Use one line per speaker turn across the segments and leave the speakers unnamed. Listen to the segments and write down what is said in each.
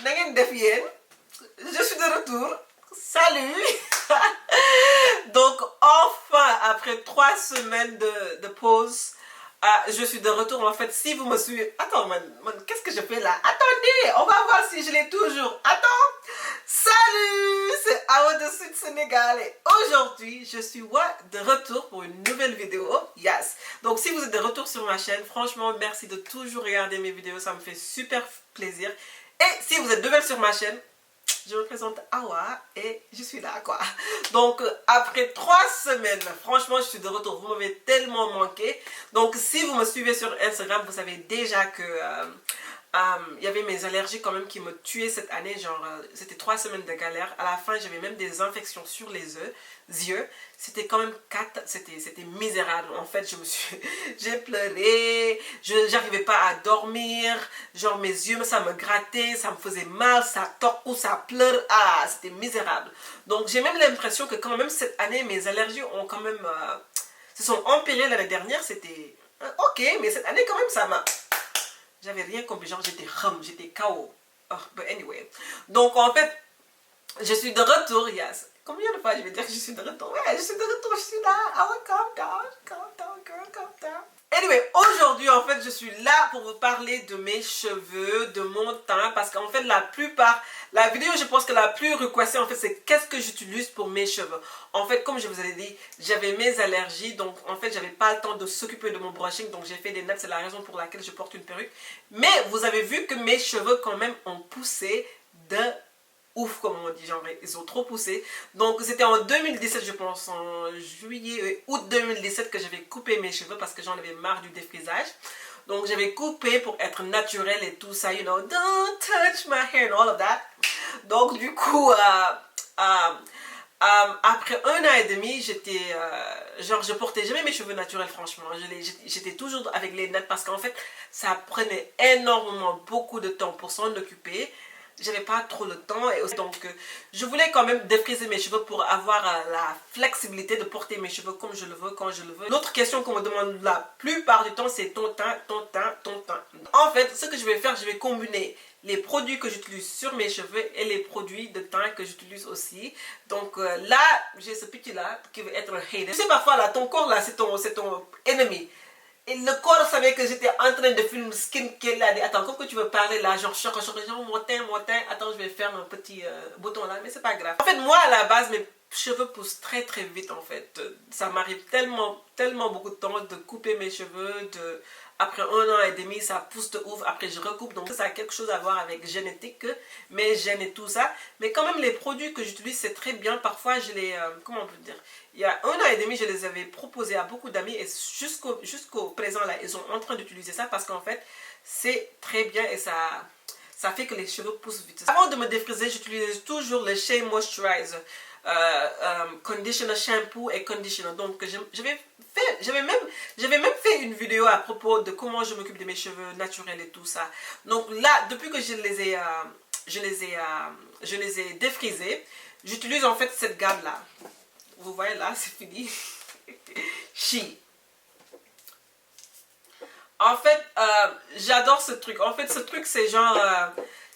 na ngeen def yéen? Je suis de retour. Salut. Donc enfin, après 3 semaines de pause, je suis de retour. En fait, si vous me suivez... Attends, qu'est-ce que je fais là? Attendez, on va voir si je l'ai toujours. Attends. Salut, c'est Awa de Sud Sénégal et aujourd'hui, je suis de retour pour une nouvelle vidéo. Yes. Donc, si vous êtes de retour sur ma chaîne, franchement, merci de toujours regarder mes vidéos. Ça me fait super plaisir. Et si vous êtes nouvelle sur ma chaîne, je me présente Awa et je suis là quoi. Donc après 3 semaines, franchement je suis de retour. Vous m'avez tellement manqué. Donc si vous me suivez sur Instagram, vous savez déjà que il y avait mes allergies quand même qui me tuaient cette année. Genre c'était 3 semaines de galère. À la fin j'avais même des infections sur les yeux. C'était quand même c'était misérable. En fait j'ai pleuré, j'arrivais pas à dormir, genre mes yeux ça me grattait, ça me faisait mal, ça torque ou ça pleure, c'était misérable. Donc j'ai même l'impression que quand même cette année mes allergies ont quand même se sont empirées. L'année dernière c'était ok, mais cette année quand même ça m'a... J'avais rien compris, genre j'étais KO. Oh, but anyway. Donc en fait, je suis de retour, yes. Combien de fois je vais dire que je suis de retour? Ouais, je suis de retour, je suis là. Oh, calm down, girl, calm down. Anyway, aujourd'hui, en fait, je suis là pour vous parler de mes cheveux, de mon teint, parce qu'en fait, la vidéo, je pense que la plus requestée, en fait, c'est qu'est-ce que j'utilise pour mes cheveux. En fait, comme je vous ai dit, j'avais mes allergies, donc en fait, j'avais pas le temps de s'occuper de mon brushing, donc j'ai fait des nattes, c'est la raison pour laquelle je porte une perruque. Mais vous avez vu que mes cheveux, quand même, ont poussé de... ouf comme on dit, genre ils ont trop poussé. Donc c'était en 2017 je pense, en juillet, août 2017 que j'avais coupé mes cheveux parce que j'en avais marre du défrisage. Donc j'avais coupé pour être naturel et tout ça, you know, don't touch my hair and all of that. Donc du coup, après 1 an et demi, j'étais, genre je portais jamais mes cheveux naturels franchement. J'étais toujours avec les nattes parce qu'en fait ça prenait énormément beaucoup de temps pour s'en occuper. J'avais pas trop le temps et aussi, donc je voulais quand même défriser mes cheveux pour avoir la flexibilité de porter mes cheveux comme je le veux, quand je le veux. L'autre question qu'on me demande la plupart du temps, c'est ton teint. En fait, ce que je vais faire, je vais combiner les produits que j'utilise sur mes cheveux et les produits de teint que j'utilise aussi. Donc là, j'ai ce petit là qui veut être un hater. Tu sais, parfois là, ton corps là, c'est ton ennemi. Et le corps savait que j'étais en train de filmer skincare là. Attends, comme que tu veux parler là, genre mon teint, attends, je vais faire un petit bouton là, mais c'est pas grave. En fait, moi à la base, mes cheveux poussent très très vite en fait. Ça m'arrive tellement beaucoup de temps de couper mes cheveux, après 1 an et demi, ça pousse de ouf, après je recoupe. Donc ça a quelque chose à voir avec génétique, mes gènes et tout ça. Mais quand même, les produits que j'utilise, c'est très bien. Parfois, je les... comment on peut dire? Il y a 1 an et demi, je les avais proposés à beaucoup d'amis. Et jusqu'au présent, là, ils sont en train d'utiliser ça parce qu'en fait, c'est très bien et ça fait que les cheveux poussent vite. Avant de me défriser, j'utilise toujours le Shea Moisturizer. Conditioner shampoo et conditioner. Donc j'avais même fait une vidéo à propos de comment je m'occupe de mes cheveux naturels et tout ça. Donc là, depuis que je les ai défrisés, j'utilise en fait cette gamme là. Vous voyez là, c'est fini. She. En fait, j'adore ce truc. En fait, ce truc c'est genre...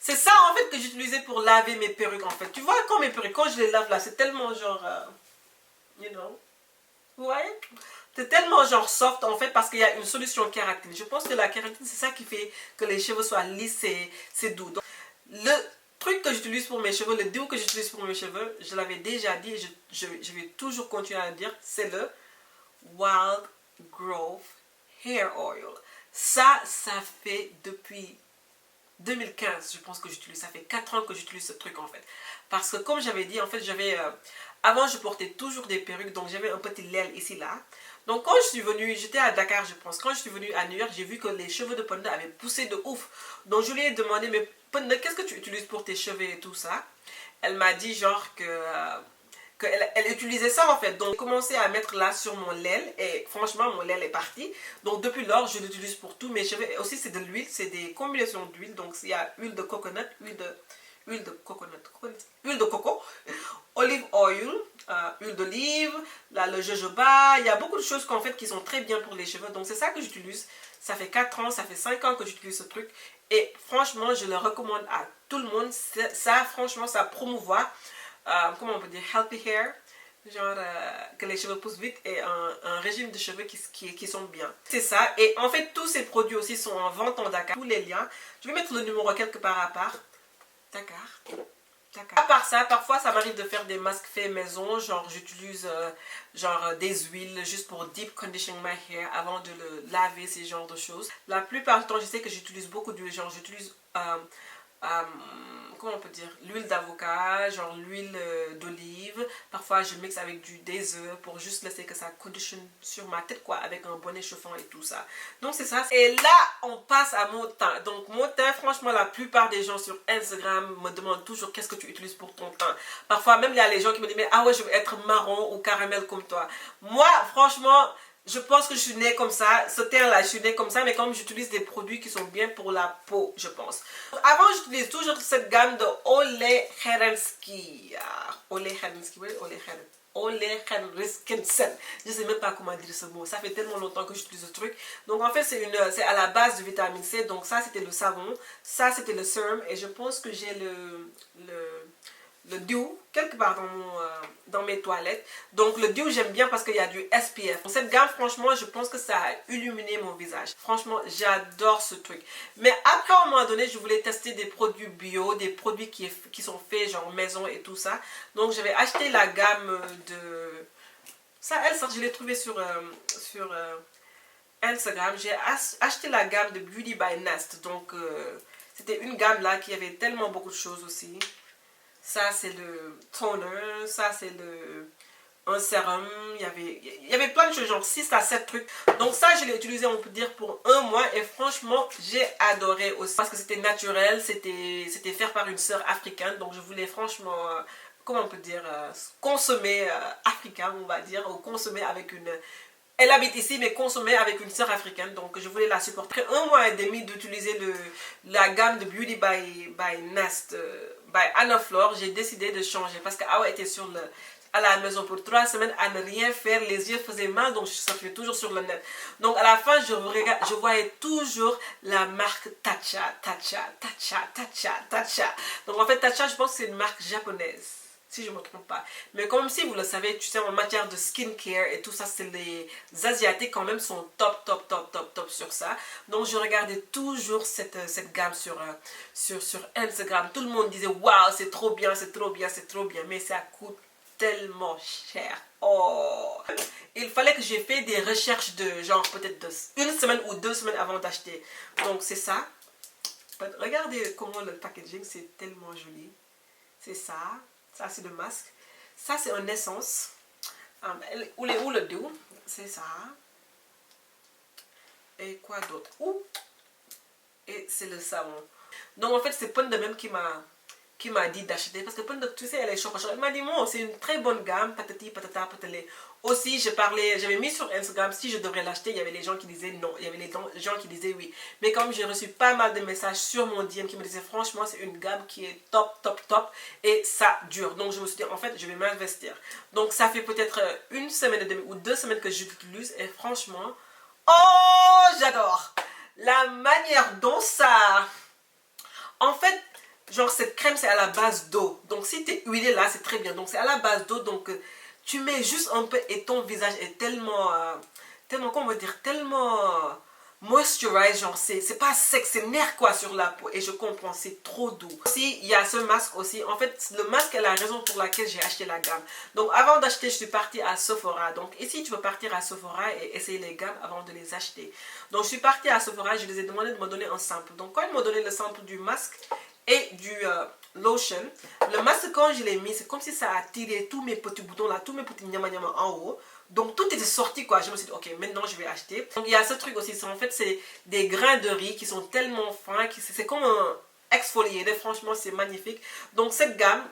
c'est ça en fait que j'utilisais pour laver mes perruques en fait. Tu vois quand mes perruques, quand je les lave là, c'est tellement genre... you know. Vous voyez? C'est tellement genre soft en fait parce qu'il y a une solution kératine. Je pense que la kératine c'est ça qui fait que les cheveux soient lisses et c'est doux. Donc, le truc que j'utilise pour mes cheveux, le déo que j'utilise pour mes cheveux, je l'avais déjà dit et je vais toujours continuer à le dire, c'est le Wild Growth Hair Oil. Ça fait depuis 2015, je pense que j'utilise. Ça fait 4 ans que j'utilise ce truc en fait. Parce que comme j'avais dit, en fait, avant, je portais toujours des perruques, donc j'avais un petit l'aile ici, là. Donc quand je suis venue, j'étais à Dakar, je pense. Quand je suis venue à New York, j'ai vu que les cheveux de Panda avaient poussé de ouf. Donc je lui ai demandé, mais Panda, qu'est-ce que tu utilises pour tes cheveux et tout ça? Elle m'a dit genre qu'elle utilisait ça en fait. Donc j'ai commencé à mettre là sur mon l'aile et franchement mon l'aile est partie. Donc depuis lors je l'utilise pour tous mes cheveux. Et aussi c'est de l'huile, c'est des combinaisons d'huile. Donc il y a huile de coconut, huile de coco, olive oil, huile d'olive, le jojoba. Il y a beaucoup de choses qu'en fait qui sont très bien pour les cheveux. Donc c'est ça que j'utilise. Ça fait 4 ans, ça fait 5 ans que j'utilise ce truc. Et franchement, je le recommande à tout le monde. Ça, franchement, ça promouvoit, comment on peut dire, healthy hair. Genre que les cheveux poussent vite et un régime de cheveux qui sont bien. C'est ça. Et en fait, tous ces produits aussi sont en vente en Dakar. Tous les liens. Je vais mettre le numéro quelque part à part. Dakar. À part ça, parfois ça m'arrive de faire des masques faits maison, genre j'utilise des huiles juste pour deep condition my hair avant de le laver, ces genres de choses. La plupart du temps, je sais que j'utilise beaucoup d'huile, genre j'utilise comment on peut dire, l'huile d'avocat, genre l'huile d'olive. Parfois je mixe avec des œufs pour juste laisser que ça conditionne sur ma tête quoi, avec un bon échauffant et tout ça. Donc c'est ça. Et là on passe à mon teint. Donc mon teint, franchement la plupart des gens sur Instagram me demandent toujours qu'est-ce que tu utilises pour ton teint. Parfois même il y a les gens qui me disent mais ah ouais je veux être marron ou caramel comme toi. Moi franchement je pense que je suis née comme ça, ce teint-là, je suis née comme ça, mais comme j'utilise des produits qui sont bien pour la peau, je pense. Avant, j'utilise toujours cette gamme de Ole Henriksen. Ole Henriksen, oui, Ole Henriksen. Je ne sais même pas comment dire ce mot. Ça fait tellement longtemps que j'utilise ce truc. Donc en fait, c'est à la base de vitamine C. Donc ça, c'était le savon. Ça, c'était le sérum. Et je pense que j'ai le dew quelque part dans mes toilettes. Donc le dew j'aime bien parce qu'il y a du SPF. Dans cette gamme franchement je pense que ça a illuminé mon visage. Franchement j'adore ce truc. Mais après à un moment donné je voulais tester des produits bio, des produits qui sont faits genre maison et tout ça. Donc j'avais acheté la gamme de... Ça je l'ai trouvé sur Instagram. J'ai acheté la gamme de Beauty by Nest. Donc c'était une gamme là qui avait tellement beaucoup de choses aussi. Ça, c'est le toner. Ça, c'est un sérum. Il y avait plein de choses, genre 6 à 7 trucs. Donc ça, je l'ai utilisé, on peut dire, pour un mois. Et franchement, j'ai adoré aussi. Parce que c'était naturel. C'était fait par une sœur africaine. Donc je voulais franchement, comment on peut dire, consommer africain, on va dire. Ou consommer avec une... Elle habite ici, mais consommée avec une sœur africaine, donc je voulais la supporter. Après un mois et demi d'utiliser la gamme de Beauty by Nest, by Anna Fleur, j'ai décidé de changer parce qu'Awa était à la maison pour 3 semaines à ne rien faire, les yeux faisaient mal, donc je sortais toujours sur le net. Donc à la fin, je voyais toujours la marque Tatcha. Donc en fait, Tatcha, je pense que c'est une marque japonaise. Si je ne me trompe pas. Mais comme si vous le savez, tu sais, en matière de skincare et tout ça, c'est les Asiatiques quand même sont top sur ça. Donc je regardais toujours cette gamme sur Instagram. Tout le monde disait, waouh, c'est trop bien, c'est trop bien, c'est trop bien. Mais ça coûte tellement cher. Oh! Il fallait que j'ai fait des recherches de genre peut-être une semaine ou 2 semaines avant d'acheter. Donc c'est ça. Regardez comment le packaging, c'est tellement joli. C'est ça. Ça, c'est le masque. Ça, c'est une essence. Où le dew? C'est ça. Et quoi d'autre? Et c'est le savon. Donc, en fait, c'est Pon de même qui m'a dit d'acheter. Parce que Pon de, tu sais, elle est chocolat. Elle m'a dit, bon, c'est une très bonne gamme. Patati, patata, patalé. Aussi, j'avais mis sur Instagram si je devrais l'acheter. Il y avait les gens qui disaient non. Il y avait les gens qui disaient oui. Mais comme j'ai reçu pas mal de messages sur mon DM qui me disaient franchement, c'est une gamme qui est top. Et ça dure. Donc, je me suis dit, en fait, je vais m'investir. Donc, ça fait peut-être une semaine et demie ou 2 semaines que j'utilise. Et franchement, oh, j'adore. La manière dont ça... En fait, genre cette crème, c'est à la base d'eau. Donc, si tu es huilé là, c'est très bien. Donc, c'est à la base d'eau. Donc... tu mets juste un peu et ton visage est tellement, comment on va dire, tellement moisturized, genre c'est pas sec, c'est nerf quoi sur la peau et je comprends, c'est trop doux. Aussi, il y a ce masque aussi, en fait le masque est la raison pour laquelle j'ai acheté la gamme. Donc avant d'acheter, je suis partie à Sephora. Donc ici, tu peux partir à Sephora et essayer les gammes avant de les acheter. Donc je suis partie à Sephora, je les ai demandé de me donner un sample. Donc quand ils m'ont donné le sample du masque et du lotion, le masque quand je l'ai mis, c'est comme si ça a tiré tous mes petits boutons là, tous mes petits nyama nyama en haut. Donc tout était sorti quoi. Je me suis dit ok, maintenant je vais acheter. Donc il y a ce truc aussi, en fait c'est des grains de riz qui sont tellement fins, c'est comme un exfoliateur, franchement c'est magnifique. Donc cette gamme,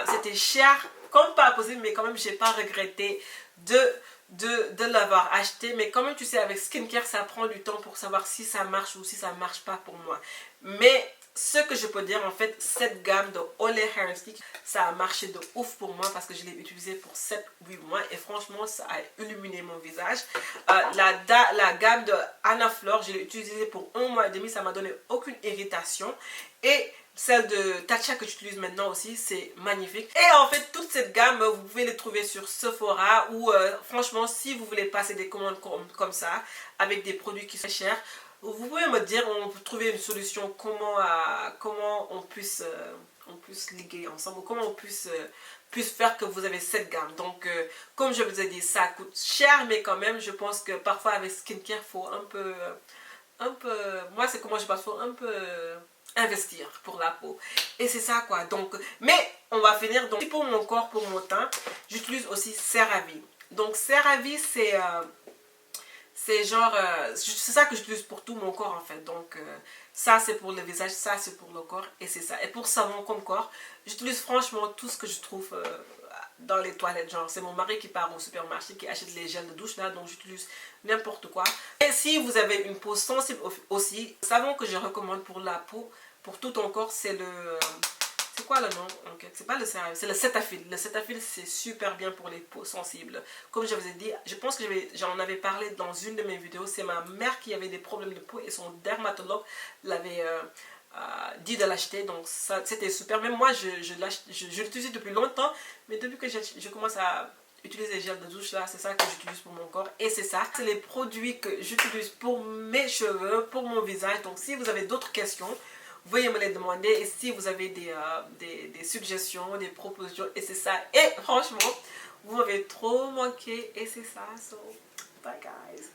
c'était cher comme pas possible, mais quand même j'ai pas regretté de l'avoir acheté. Mais quand même tu sais avec skincare ça prend du temps pour savoir si ça marche ou si ça marche pas pour moi. Mais ce que je peux dire, en fait, cette gamme de Olay Hair Stick, ça a marché de ouf pour moi parce que je l'ai utilisé pour 7-8 mois et franchement, ça a illuminé mon visage. La gamme de Anna Flor, je l'ai utilisé pour 1 mois et demi, ça m'a donné aucune irritation. Et celle de Tatcha que j'utilise maintenant aussi, c'est magnifique. Et en fait, toute cette gamme, vous pouvez les trouver sur Sephora ou franchement, si vous voulez passer des commandes comme ça, avec des produits qui sont chers, vous pouvez me dire, on peut trouver une solution comment on puisse liguer ensemble, comment on puisse faire que vous avez cette gamme. Donc, comme je vous ai dit, ça coûte cher, mais quand même, je pense que parfois avec skincare, il faut moi c'est comment je pense, faut un peu investir pour la peau. Et c'est ça quoi. Donc, mais on va finir. Donc, pour mon corps, pour mon teint, j'utilise aussi CeraVe. Donc, CeraVe, c'est genre, c'est ça que j'utilise pour tout mon corps en fait. Donc ça c'est pour le visage, ça c'est pour le corps et c'est ça. Et pour savon comme corps, j'utilise franchement tout ce que je trouve dans les toilettes. Genre c'est mon mari qui part au supermarché, qui achète les gels de douche là, donc j'utilise n'importe quoi. Et si vous avez une peau sensible aussi, le savon que je recommande pour la peau, pour tout ton corps, c'est le... c'est quoi le nom? C'est pas le CeraVe, c'est le Cetaphil. Le Cetaphil, c'est super bien pour les peaux sensibles. Comme je vous ai dit, je pense que j'en avais parlé dans une de mes vidéos. C'est ma mère qui avait des problèmes de peau et son dermatologue l'avait dit de l'acheter. Donc, c'était super. Même moi, je l'utilise depuis longtemps. Mais depuis que je commence à utiliser les gels de douche, là, c'est ça que j'utilise pour mon corps. Et c'est ça. C'est les produits que j'utilise pour mes cheveux, pour mon visage. Donc, si vous avez d'autres questions, veuillez me les demander et si vous avez des suggestions, des propositions, et c'est ça. Et franchement, vous m'avez trop manqué et c'est ça. So, bye guys.